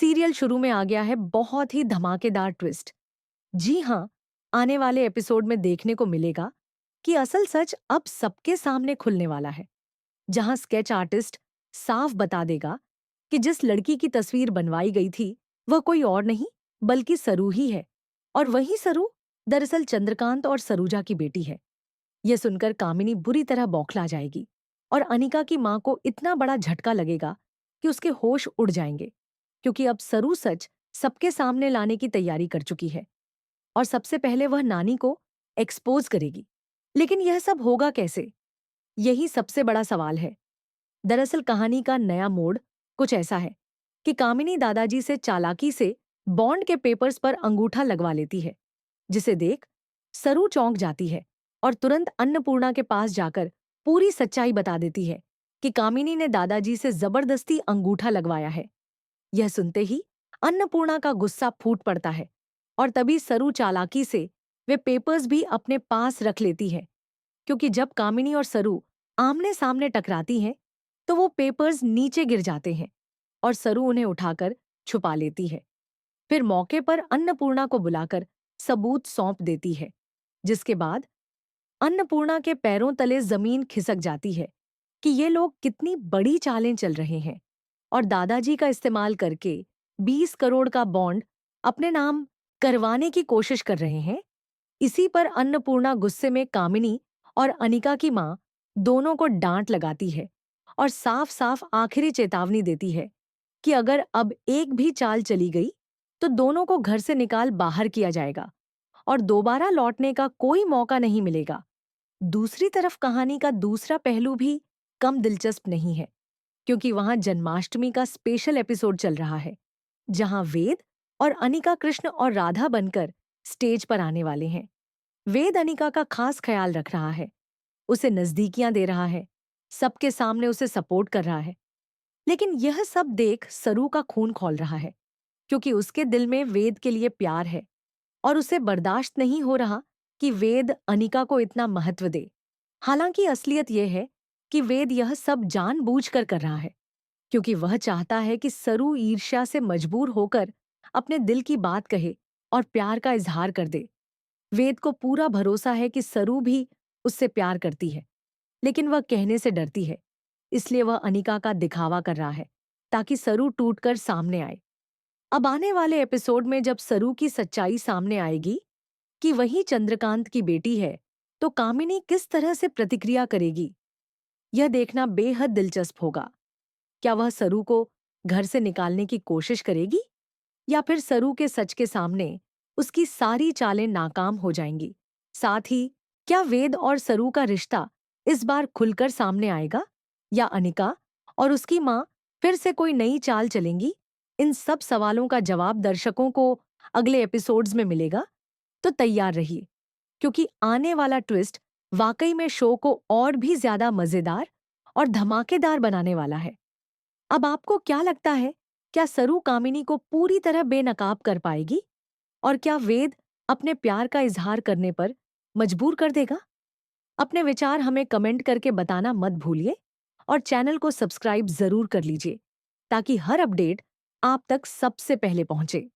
Serial शुरू में आ गया है बहुत ही धमाकेदार ट्विस्ट। जी हाँ, आने वाले एपिसोड में देखने को मिलेगा कि असल सच अब सबके सामने खुलने वाला है, जहां स्केच आर्टिस्ट साफ बता देगा कि जिस लड़की की तस्वीर बनवाई गई थी वह कोई और नहीं बल्कि सरू ही है। और वही सरू दरअसल चंद्रकांत और सरूजा की बेटी है। यह सुनकर कामिनी बुरी तरह बौखला जाएगी और अनिका की मां को इतना बड़ा झटका लगेगा कि उसके होश उड़ जाएंगे, क्योंकि अब सरू सच सबके सामने लाने की तैयारी कर चुकी है और सबसे पहले वह नानी को एक्सपोज करेगी। लेकिन यह सब होगा कैसे? यही सबसे बड़ा सवाल है। दरअसल कहानी का नया मोड़ कुछ ऐसा है कि कामिनी दादाजी से चालाकी से बॉन्ड के पेपर्स पर अंगूठा लगवा लेती है, जिसे देख सरू चौंक जाती है और तुरंत अन्नपूर्णा के पास जाकर पूरी सच्चाई बता देती है कि कामिनी ने दादाजी से जबरदस्ती अंगूठा लगवाया है। यह सुनते ही अन्नपूर्णा का गुस्सा फूट पड़ता है और तभी सरू चालाकी से वे पेपर्स भी अपने पास रख लेती है, क्योंकि जब कामिनी और सरू आमने सामने टकराती हैं तो वो पेपर्स नीचे गिर जाते हैं और सरू उन्हें उठाकर छुपा लेती है। फिर मौके पर अन्नपूर्णा को बुलाकर सबूत सौंप देती है, जिसके बाद अन्नपूर्णा के पैरों तले जमीन खिसक जाती है कि ये लोग कितनी बड़ी चालें चल रहे हैं और दादाजी का इस्तेमाल करके 20 करोड़ का बॉन्ड अपने नाम करवाने की कोशिश कर रहे हैं। इसी पर अन्नपूर्णा गुस्से में कामिनी और अनिका की मां दोनों को डांट लगाती है और साफ साफ आखिरी चेतावनी देती है कि अगर अब एक भी चाल चली गई तो दोनों को घर से निकाल बाहर किया जाएगा और दोबारा लौटने का कोई मौका नहीं मिलेगा। दूसरी तरफ कहानी का दूसरा पहलू भी कम दिलचस्प नहीं है, क्योंकि वहां जन्माष्टमी का स्पेशल एपिसोड चल रहा है, जहां वेद और अनिका कृष्ण और राधा बनकर स्टेज पर आने वाले हैं। वेद अनिका का खास ख्याल रख रहा है, उसे नजदीकियां दे रहा है, सबके सामने उसे सपोर्ट कर रहा है। लेकिन यह सब देख सरू का खून खौल रहा है, क्योंकि उसके दिल में वेद के लिए प्यार है और उसे बर्दाश्त नहीं हो रहा कि वेद अनिका को इतना महत्व दे। हालांकि असलियत यह है कि वेद यह सब जानबूझकर कर रहा है, क्योंकि वह चाहता है कि सरू ईर्ष्या से मजबूर होकर अपने दिल की बात कहे और प्यार का इजहार कर दे। वेद को पूरा भरोसा है कि सरू भी उससे प्यार करती है, लेकिन वह कहने से डरती है, इसलिए वह अनिका का दिखावा कर रहा है ताकि सरू टूटकर सामने आए। अब आने वाले एपिसोड में जब सरू की सच्चाई सामने आएगी कि वही चंद्रकांत की बेटी है, तो कामिनी किस तरह से प्रतिक्रिया करेगी, यह देखना बेहद दिलचस्प होगा। क्या वह सरू को घर से निकालने की कोशिश करेगी या फिर सरू के सच के सामने उसकी सारी चालें नाकाम हो जाएंगी? साथ ही क्या वेद और सरू का रिश्ता इस बार खुलकर सामने आएगा या अनिका और उसकी मां फिर से कोई नई चाल चलेंगी? इन सब सवालों का जवाब दर्शकों को अगले एपिसोड्स में मिलेगा, तो तैयार रहिए, क्योंकि आने वाला ट्विस्ट वाकई में शो को और भी ज्यादा मजेदार और धमाकेदार बनाने वाला है। अब आपको क्या लगता है, क्या सरू कामिनी को पूरी तरह बेनकाब कर पाएगी और क्या वेद अपने प्यार का इजहार करने पर मजबूर कर देगा? अपने विचार हमें कमेंट करके बताना मत भूलिए और चैनल को सब्सक्राइब जरूर कर लीजिए, ताकि हर अपडेट आप तक सबसे पहले पहुंचे।